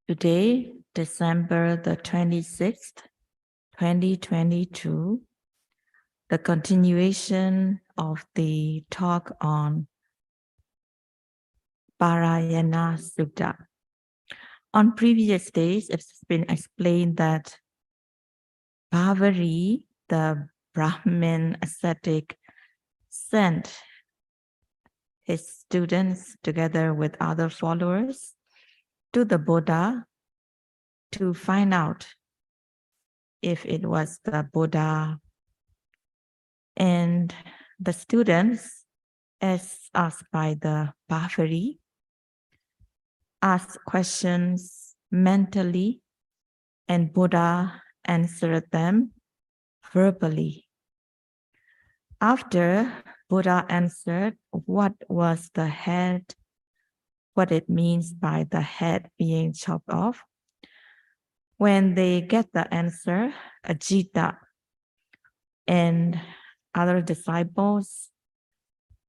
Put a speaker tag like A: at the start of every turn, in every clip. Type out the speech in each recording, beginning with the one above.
A: Today, December the 26th, 2022, the continuation of the talk on Parāyana Sutta. On previous days, it's been explained that Bhavari, the Brahmin ascetic, sent his students together with other followers to the Buddha to find out if it was the Buddha. And the students, as asked by the Bhavari, asked questions mentally, and Buddha answered them verbally. After Buddha answered what was the head, what it means by the head being chopped off, when they get the answer, Ajita and other disciples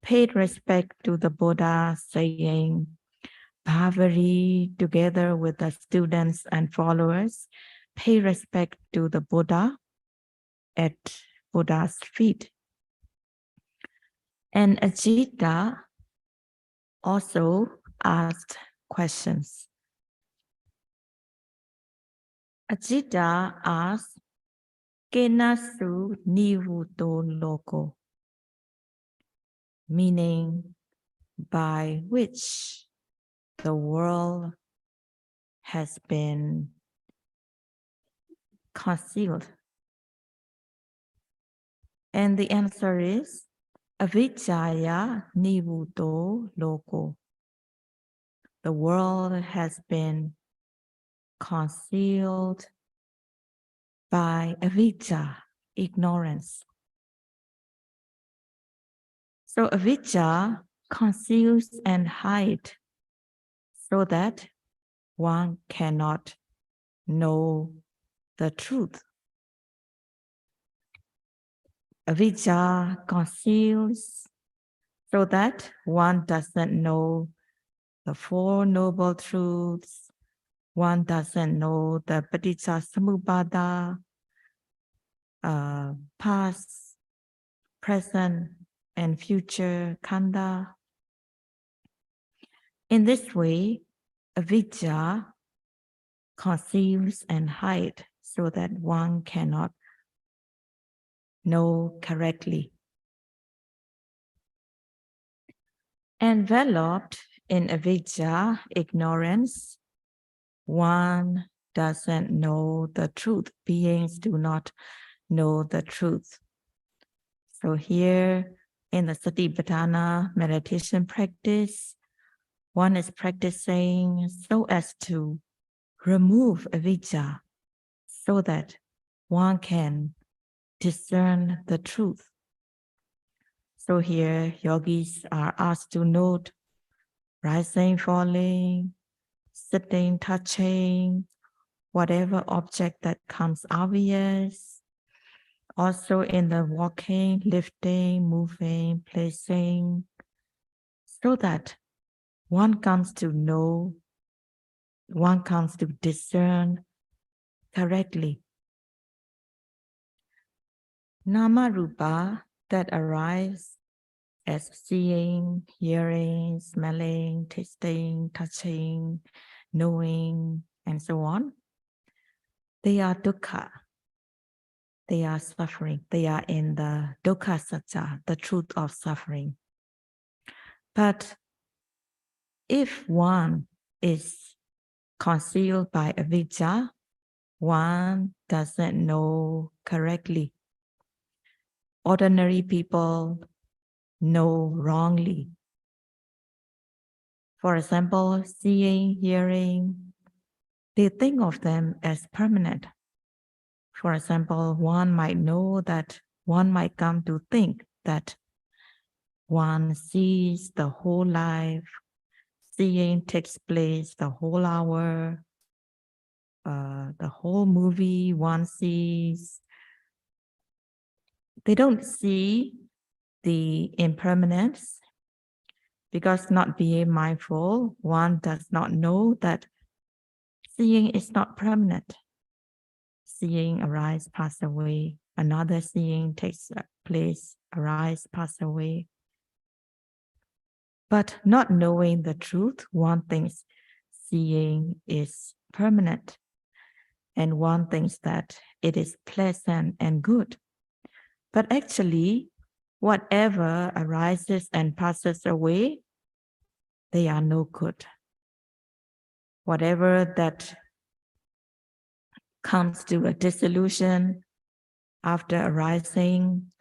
A: paid respect to the Buddha, saying, Bhavari, together with the students and followers, pay respect to the Buddha at Buddha's feet. And Ajita also asked questions. Ajita asked, Kenasu nivuto loko, meaning by which the world has been concealed. And the answer is Avijjaya nivuto loko. The world has been concealed by avijja, ignorance. So avijja conceals and hides so that one cannot know the truth. Avijja conceals so that one doesn't know the Four Noble Truths, one doesn't know the Paticcasamuppada, past, present, and future khandha. In this way, avijja conceals and hides so that one cannot know correctly. Enveloped in avijja, ignorance, one doesn't know the truth. Beings do not know the truth. So here in the Satipatthana meditation practice, one is practicing so as to remove avijja so that one can discern the truth. So here yogis are asked to note rising, falling, sitting, touching, whatever object that comes obvious. Also in the walking, lifting, moving, placing, so that one comes to know, one comes to discern correctly. Nama rupa that arrives as seeing, hearing, smelling, tasting, touching, knowing, and so on, they are dukkha. They are suffering. They are in the dukkha satya, the truth of suffering. But if one is concealed by avijja, one doesn't know correctly. Ordinary people know wrongly. For example, seeing, hearing, they think of them as permanent. For example, one might know that one might come to think that one sees the whole life, seeing takes place the whole hour, the whole movie one sees. They don't see the impermanence because not being mindful, one does not know that Seeing is not permanent. Seeing arise, pass away. Another seeing takes place, arise, pass away. But not knowing the truth, one thinks seeing is permanent, and one thinks that it is pleasant and good. But actually, whatever arises and passes away, they are no good. Whatever that comes to a dissolution after arising,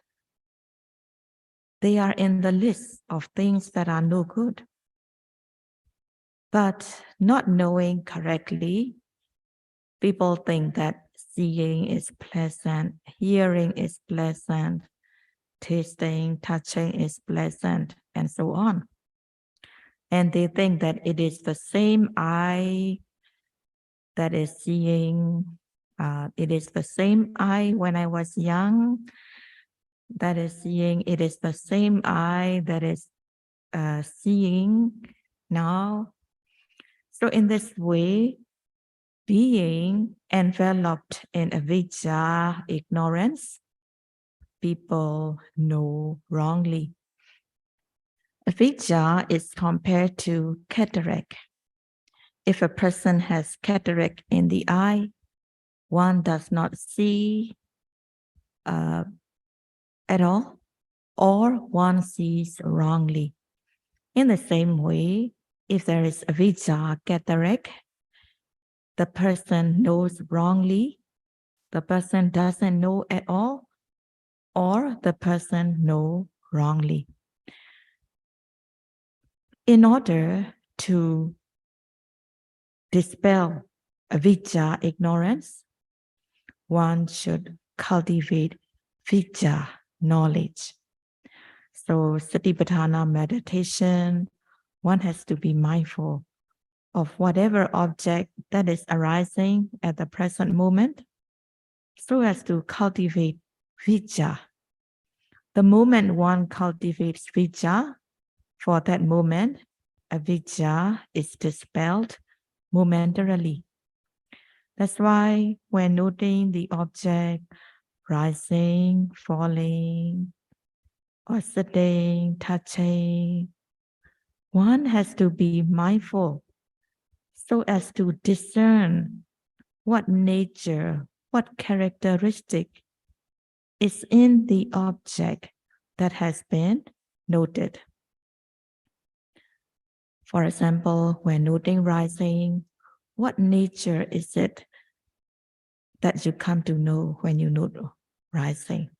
A: they are in the list of things that are no good. But not knowing correctly, people think that seeing is pleasant, hearing is pleasant, tasting, touching is pleasant, and so on. And they think that it is the same eye that is seeing. It is the same eye when I was young that is seeing. It is the same eye that is seeing now. So in this way, being enveloped in avijja, ignorance, people know wrongly. Avijja is compared to cataract. If a person has cataract in the eye, one does not see at all, or one sees wrongly. In the same way, if there is avijja, cataract, the person knows wrongly, the person doesn't know at all, or the person knows wrongly. In order to dispel avijja, ignorance, one should cultivate vijja, knowledge. So satipatthana meditation, one has to be mindful of whatever object that is arising at the present moment, so as to cultivate vijja. The moment one cultivates vijja, for that moment, avijja is dispelled momentarily. That's why when noting the object rising, falling, or sitting, touching, one has to be mindful so as to discern what nature, what characteristic is in the object that has been noted. For example, when noting rising, what nature is it that you come to know when you note rising?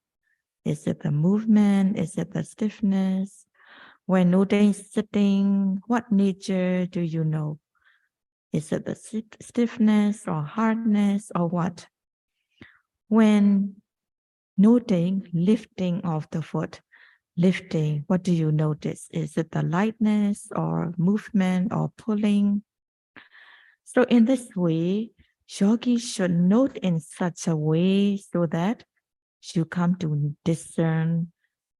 A: Is it the movement? Is it the stiffness? When noting sitting, what nature do you know? Is it the stiffness or hardness or what? When noting lifting of the foot, lifting, what do you notice? Is it the lightness or movement or pulling? So in this way, yogis should note in such a way so that you come to discern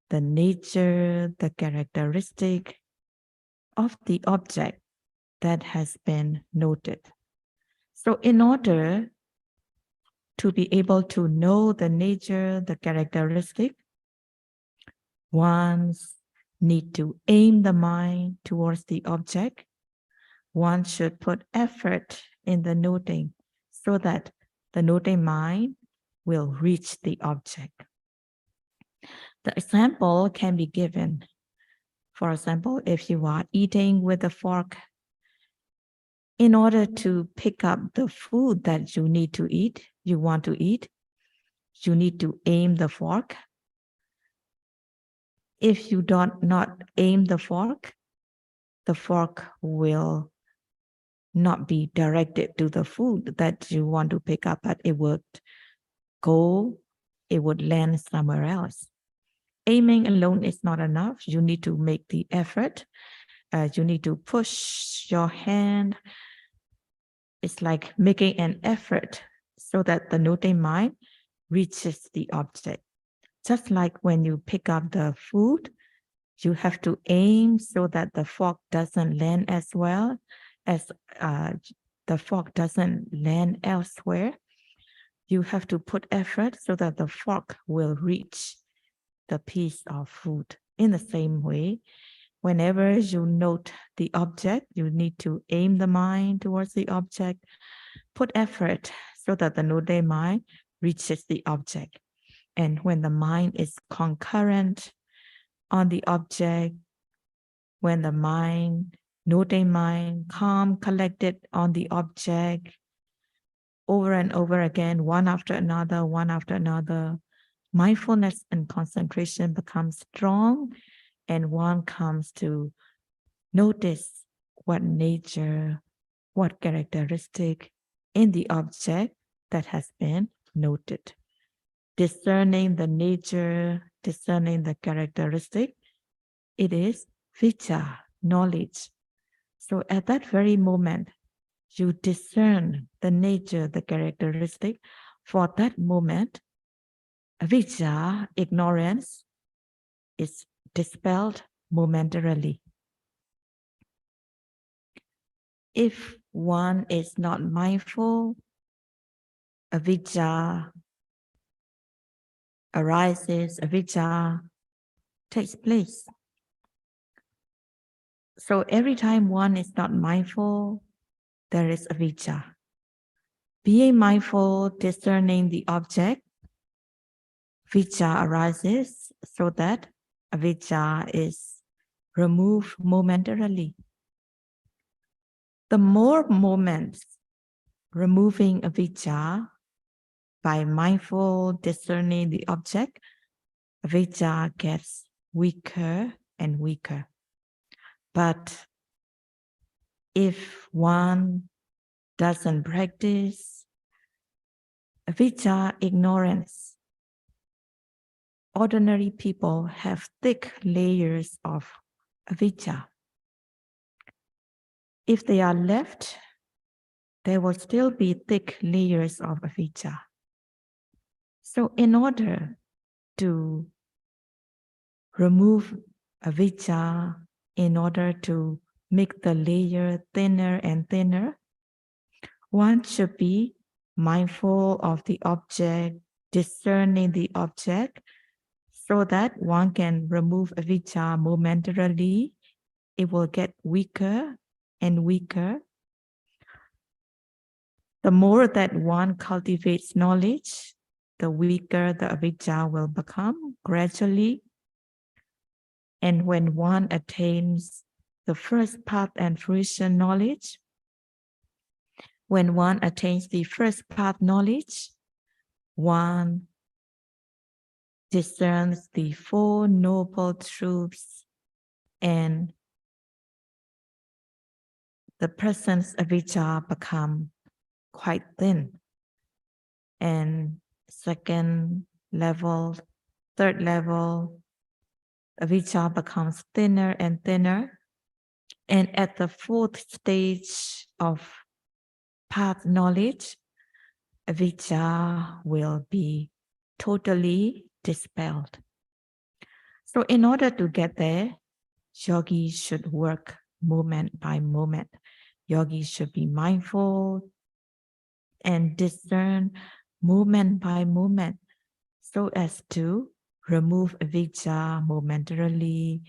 A: the nature, the characteristic of the object that has been noted. So in order to be able to know the nature, the characteristic, one need to aim the mind towards the object. One should put effort in the noting so that the noting mind will reach the object. The example can be given. For example, if you are eating with a fork, in order to pick up the food that you need to eat, you want to eat, you need to aim the fork. If you not aim the fork will not be directed to the food that you want to pick up, but it would land somewhere else. Aiming alone is not enough. You need to make the effort. You need to push your hand. It's like making an effort so that the noting mind reaches the object. Just like when you pick up the food, you have to aim so that the fork doesn't land as well as the fork doesn't land elsewhere. You have to put effort so that the fork will reach the piece of food. In the same way, whenever you note the object, you need to aim the mind towards the object, put effort so that the note mind reaches the object. And when the mind is concurrent on the object, when the mind, note mind, calm, collected on the object, over and over again, one after another, mindfulness and concentration becomes strong, and one comes to notice what nature, what characteristic in the object that has been noted. Discerning the nature, discerning the characteristic, it is vichara, knowledge. So at that very moment, you discern the nature, the characteristic. For that moment, avijja, ignorance, is dispelled momentarily. If one is not mindful, avijja arises, avijja takes place. So every time one is not mindful, there is avijja. Being mindful, discerning the object, vijja arises so that avijja is removed momentarily. The more moments removing avijja by mindful discerning the object, avijja gets weaker and weaker. But if one doesn't practice avijja, ignorance, ordinary people have thick layers of avijja. If they are left, there will still be thick layers of avijja. So in order to remove avijja, in order to make the layer thinner and thinner, one should be mindful of the object, discerning the object, so that one can remove avijja momentarily. It will get weaker and weaker. The more that one cultivates knowledge, the weaker the avijja will become gradually. And when one attains the first path and fruition knowledge, when one attains the first path knowledge, one discerns the Four Noble Truths, and the presence of avijja become quite thin. And second level, third level, avijja becomes thinner and thinner. And at the fourth stage of path knowledge, avijja will be totally dispelled. So in order to get there, yogis should work moment by moment. Yogis should be mindful and discern moment by moment so as to remove avijja momentarily,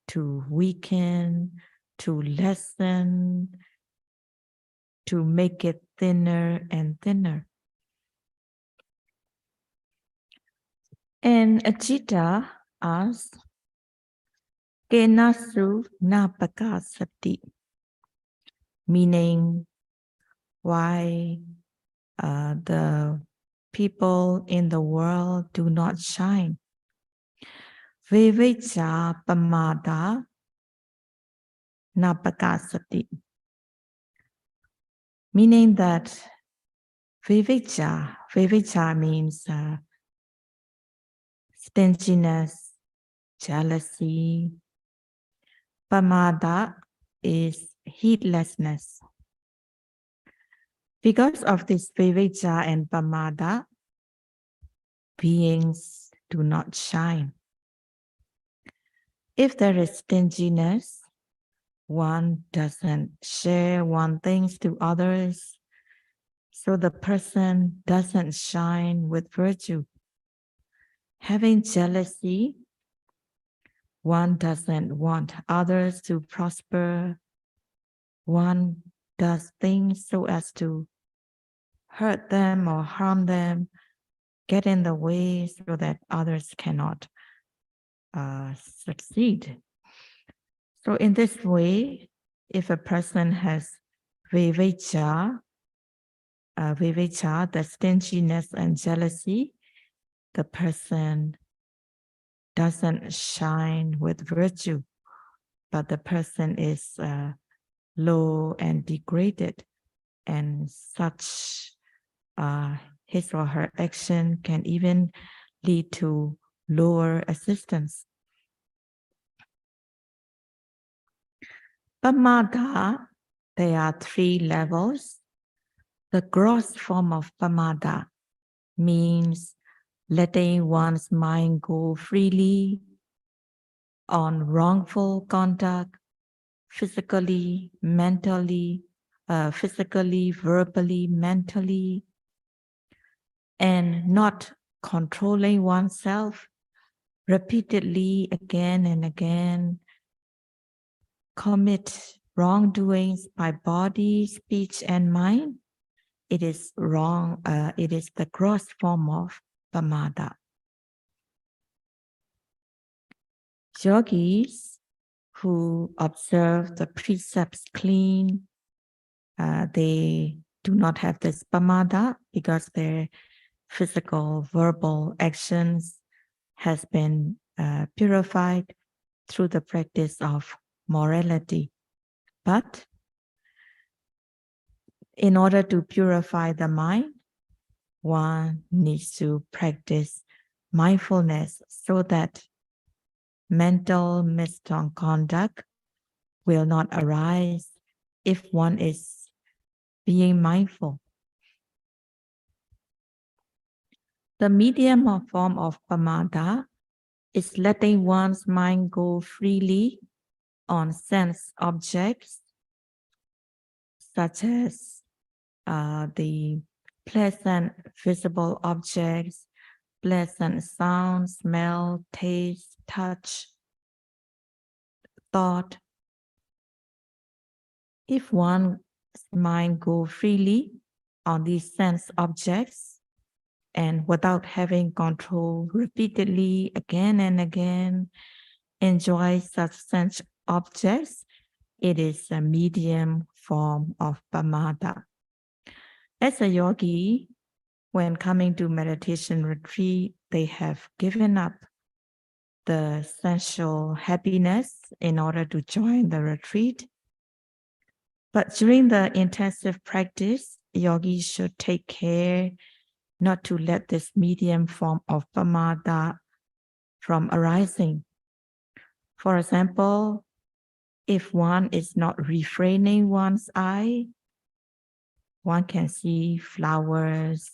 A: to weaken, to lessen, to make it thinner and thinner. And Ajita asks, Kenasu napakasati, meaning why the people in the world do not shine. Vivijja pamada napakasati, meaning that vivijja means stinginess, jealousy. Pamada is heedlessness. Because of this vivijja and pamada, beings do not shine. If there is stinginess, One doesn't share one things to others, so the person doesn't shine with virtue. Having jealousy, one doesn't want others to prosper. One does things so as to hurt them or harm them, get in the way so that others cannot succeed. So in this way, if a person has viveka, the stinginess and jealousy, the person doesn't shine with virtue, but the person is low and degraded, and such his or her action can even lead to lower assistance. Pamada, there are 3 levels. The gross form of pamada means letting one's mind go freely on wrongful conduct, physically, mentally, verbally, mentally, and not controlling oneself repeatedly again and again, commit wrongdoings by body, speech, and mind. It is wrong. It is the gross form of pamada. Yogis who observe the precepts clean, they do not have this pamada because their physical, verbal actions has been purified through the practice of morality. But in order to purify the mind, one needs to practice mindfulness so that mental misconduct will not arise if one is being mindful. The medium or form of pamada is letting one's mind go freely on sense objects, such as the pleasant visible objects, pleasant sound, smell, taste, touch, thought. If one's mind go freely on these sense objects and without having control repeatedly again and again, enjoy such sense objects, it is a medium form of pamada. As a yogi, when coming to meditation retreat, they have given up the sensual happiness in order to join the retreat. But during the intensive practice, yogis should take care not to let this medium form of pamada from arising. For example, if one is not refraining one's eye, one can see flowers,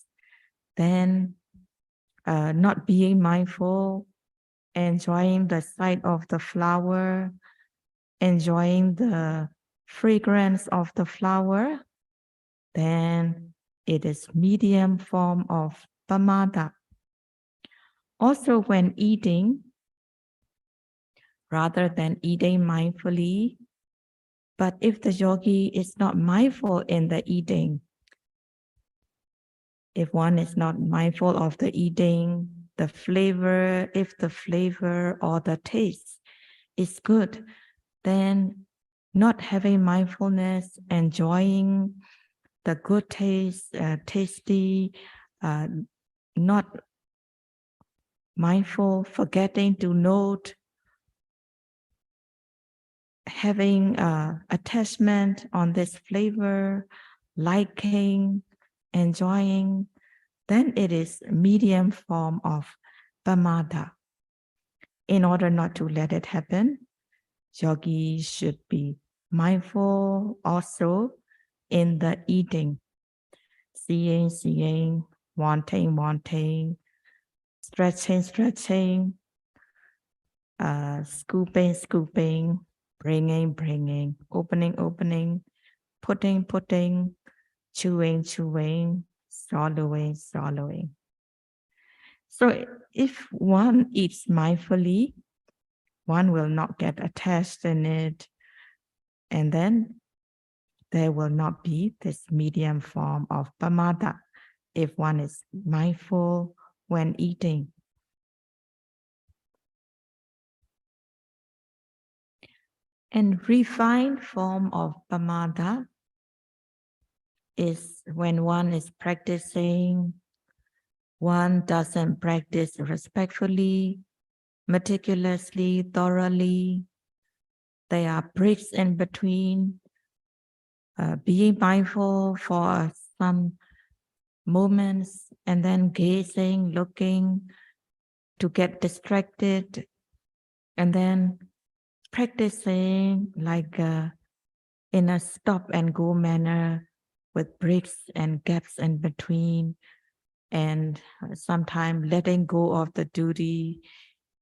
A: then not being mindful, enjoying the sight of the flower, enjoying the fragrance of the flower, then it is medium form of pamada. Also, when eating, rather than eating mindfully, but if the yogi is not mindful in the eating, if one is not mindful of the eating, the flavor, if the flavor or the taste is good, then not having mindfulness, enjoying the good taste, tasty, not mindful, forgetting to note, having attachment on this flavor, liking, enjoying, then it is medium form of pamada. In order not to let it happen, yogi should be mindful also in the eating, seeing, wanting, stretching, scooping, bringing, opening, putting, chewing, swallowing. So if one eats mindfully, one will not get attached in it, and then there will not be this medium form of pamada if one is mindful when eating. And refined form of pamada is when one is practicing, one doesn't practice respectfully, meticulously, thoroughly. There are breaks in between, being mindful for some moments and then gazing, looking to get distracted, and then practicing like in a stop and go manner with breaks and gaps in between, and sometimes letting go of the duty,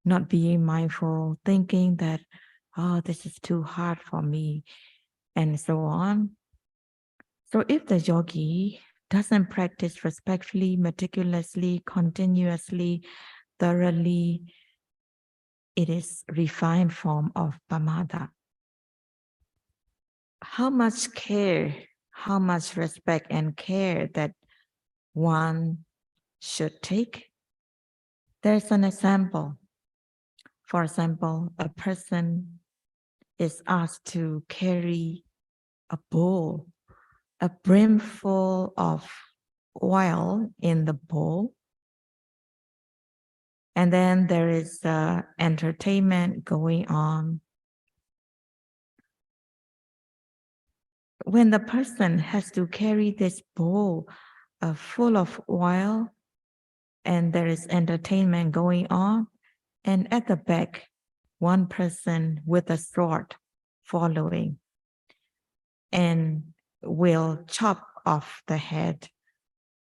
A: not being mindful, thinking that, oh, this is too hard for me, and so on. So if the yogi doesn't practice respectfully, meticulously, continuously, thoroughly, it is refined form of pamada. How much care, how much respect and care that one should take? There's an example. For example, a person is asked to carry a bowl, a brimful of oil in the bowl, and then there is entertainment going on. When the person has to carry this bowl full of oil, and there is entertainment going on, and at the back, one person with a sword following and will chop off the head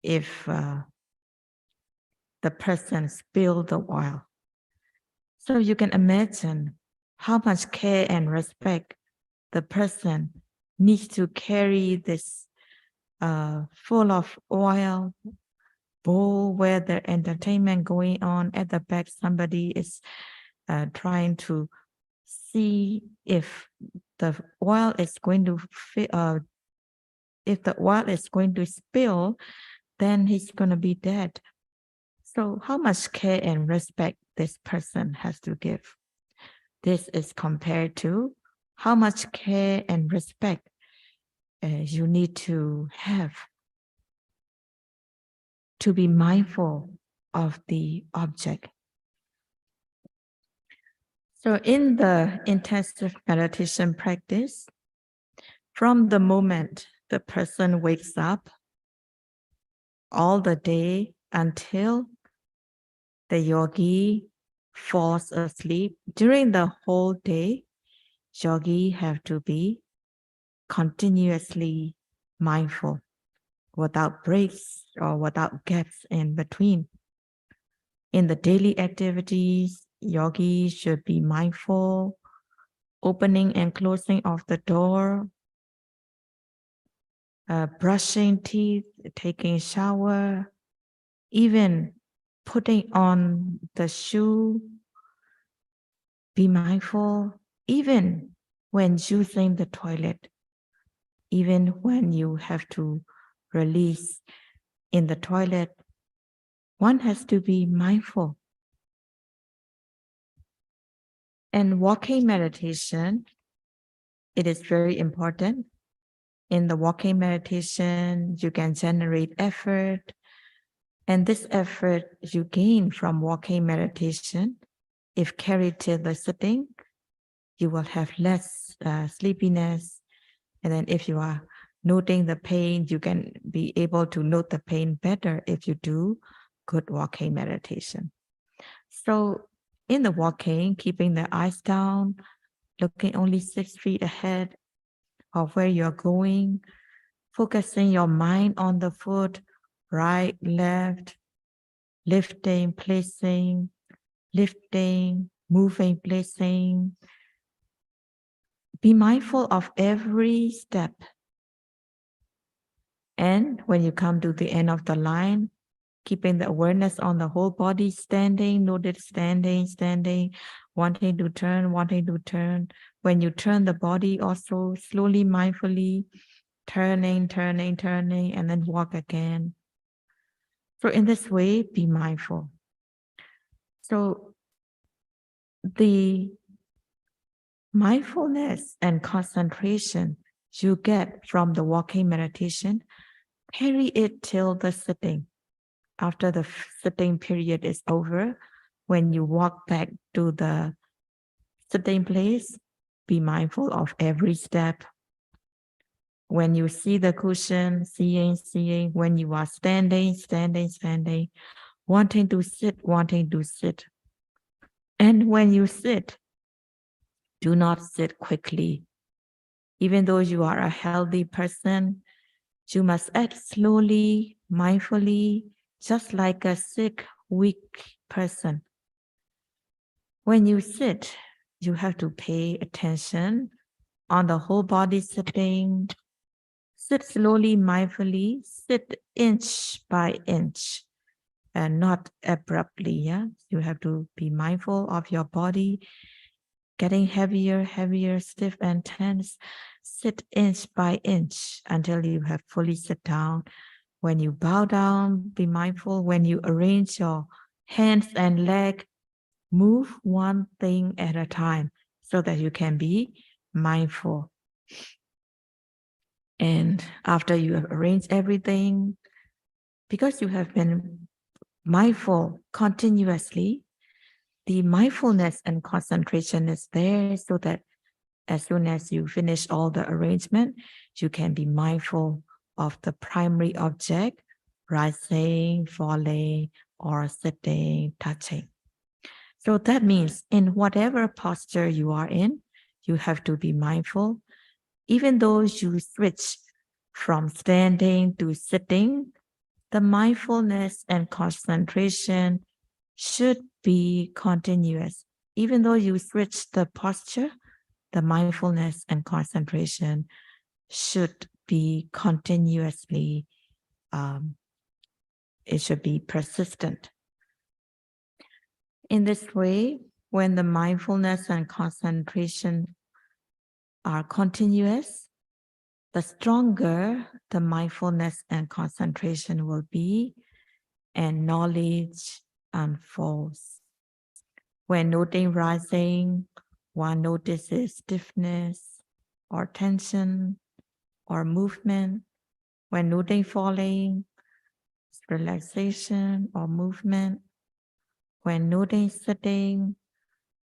A: if the person spilled the oil. So you can imagine how much care and respect the person needs to carry this full of oil bowl where the entertainment going on. At the back, somebody is trying to see if the oil is going to if the oil is going to spill, then he's going to be dead. So how much care and respect this person has to give? This is compared to how much care and respect you need to have to be mindful of the object. So in the intensive meditation practice, from the moment the person wakes up, all the day until the yogi falls asleep, during the whole day, yogi have to be continuously mindful without breaks or without gaps in between. In the daily activities, yogi should be mindful, opening and closing of the door, brushing teeth, taking shower, even putting on the shoe, be mindful, even when using the toilet, even when you have to release in the toilet, one has to be mindful. And walking meditation, it is very important. In the walking meditation, you can generate effort. And this effort you gain from walking meditation, if carried to the sitting, you will have less sleepiness. And then if you are noting the pain, you can be able to note the pain better if you do good walking meditation. So in the walking, keeping the eyes down, looking only 6 feet ahead of where you're going, focusing your mind on the foot, right, left, lifting, placing, lifting, moving, placing, Be mindful of every step. And when you come to the end of the line, keeping the awareness on the whole body, standing, notice standing, wanting to turn. When you turn the body also slowly, mindfully, turning, and then walk again. So in this way, be mindful. So the mindfulness and concentration you get from the walking meditation, carry it till the sitting. After the sitting period is over, when you walk back to the sitting place, be mindful of every step. When you see the cushion, seeing. When you are standing, wanting to sit. And when you sit, do not sit quickly. Even though you are a healthy person, you must act slowly, mindfully, just like a sick, weak person. When you sit, you have to pay attention on the whole body sitting. Sit slowly, mindfully, sit inch by inch and not abruptly. Yeah, you have to be mindful of your body getting heavier, stiff and tense. Sit inch by inch until you have fully sit down. When you bow down, be mindful. When you arrange your hands and leg, move one thing at a time so that you can be mindful. And after you have arranged everything, because you have been mindful continuously, the mindfulness and concentration is there so that as soon as you finish all the arrangement, you can be mindful of the primary object, rising, falling, or sitting, touching. So that means in whatever posture you are in, you have to be mindful. Even though you switch from standing to sitting, the mindfulness and concentration should be continuous. Even though you switch the posture, the mindfulness and concentration should be continuously, it should be persistent. In this way, when the mindfulness and concentration are continuous, the stronger the mindfulness and concentration will be, and knowledge unfolds. When noting rising, one notices stiffness or tension or movement. When noting falling, relaxation or movement. When noting sitting,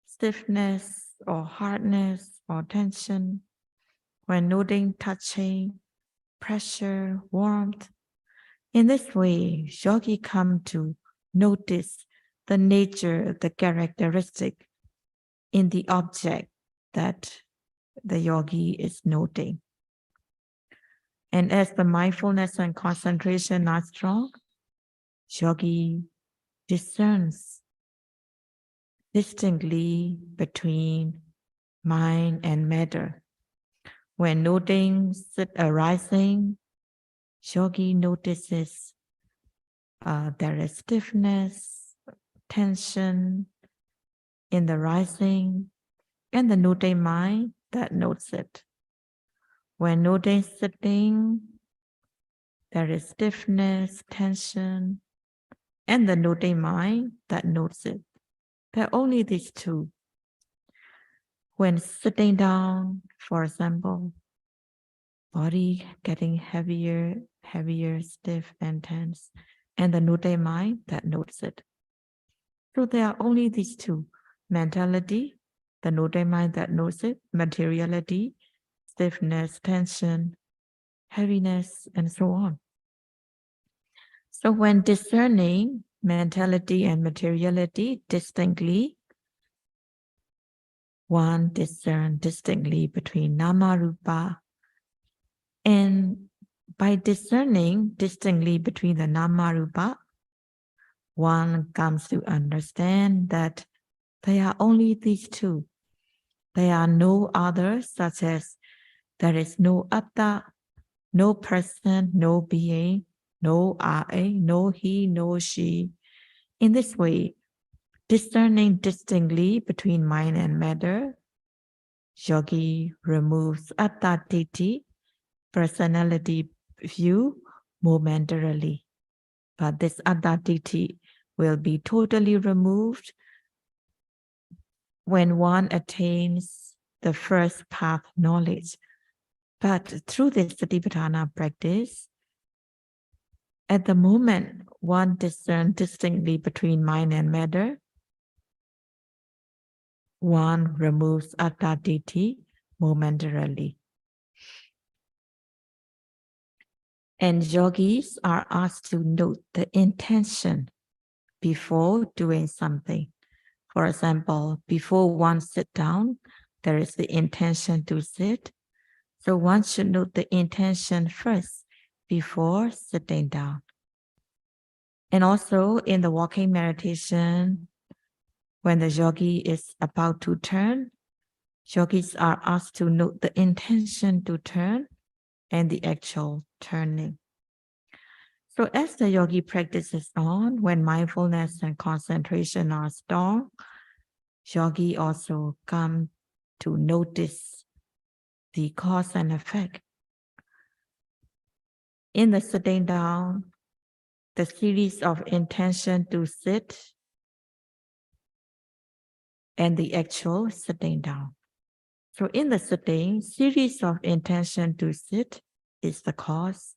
A: stiffness or hardness or tension. When noting touching, pressure, warmth. In this way, yogi come to notice the nature, the characteristic in the object that the yogi is noting. And as the mindfulness and concentration are strong, yogi discerns distinctly between mind and matter. When noting sit arising, yogi notices there is stiffness, tension in the rising, and the noting mind that notes it. When noting sitting, there is stiffness, tension, and the noting mind that notes it. There are only these two. When sitting down, for example, body getting heavier, stiff and tense, and the noting mind that notes it. So there are only these two: mentality, the noting mind that knows it; materiality, stiffness, tension, heaviness, and so on. So when discerning mentality and materiality distinctly, one discerns distinctly between nama rupa, and by discerning distinctly between the nama rupa, one comes to understand that there are only these two. There are no others, such as there is no atta, no person, no being, no I, no he, no she. In this way, discerning distinctly between mind and matter, yogi removes atta ditti, personality view, momentarily. But this atta ditti will be totally removed when one attains the first path knowledge. But through this Satipatthana practice, at the moment one discerns distinctly between mind and matter, one removes atta ditti momentarily. And yogis are asked to note the intention before doing something. For example, before one sit down, there is the intention to sit. So one should note the intention first before sitting down. And also in the walking meditation, when the yogi is about to turn, yogis are asked to note the intention to turn and the actual turning. So as the yogi practices on, when mindfulness and concentration are strong, yogi also come to notice the cause and effect. In the sitting down, the series of intention to sit and the actual sitting down. So in the sitting, series of intention to sit is the cause.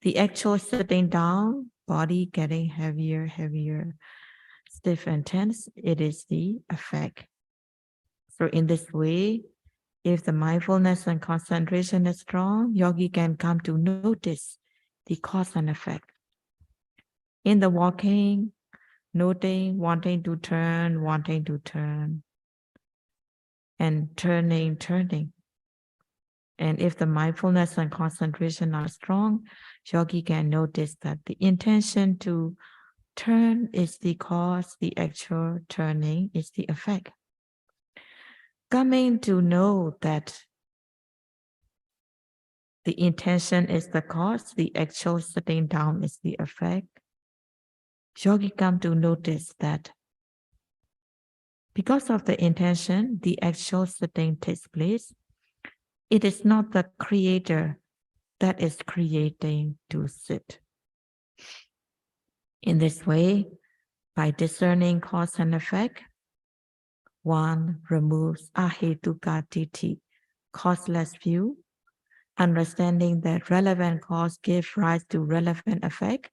A: The actual sitting down, body getting heavier, heavier, stiff and tense, it is the effect. So in this way, if the mindfulness and concentration is strong, yogi can come to notice the cause and effect. In the walking, noting, wanting to turn, and turning. And if the mindfulness and concentration are strong, yogi can notice that the intention to turn is the cause, the actual turning is the effect. Coming to know that the intention is the cause, the actual sitting down is the effect, yogi come to notice that because of the intention, the actual sitting takes place. It is not the creator that is creating to sit. In this way, by discerning cause and effect, one removes ahetuka ditti, causeless view, understanding that relevant cause gives rise to relevant effect.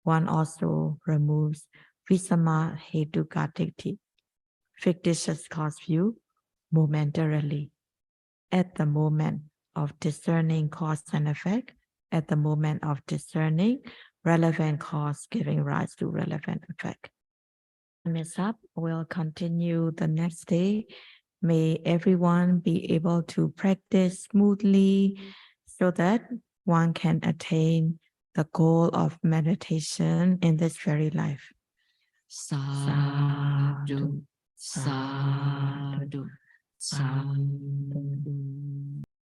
A: One also removes visama hetuka ditti, fictitious cause view, momentarily. At the moment of discerning cause and effect, at the moment of discerning relevant cause giving rise to relevant effect. Time is up. We'll continue the next day. May everyone be able to practice smoothly so that one can attain the goal of meditation in this very life. Sadhu, sadhu, sadhu.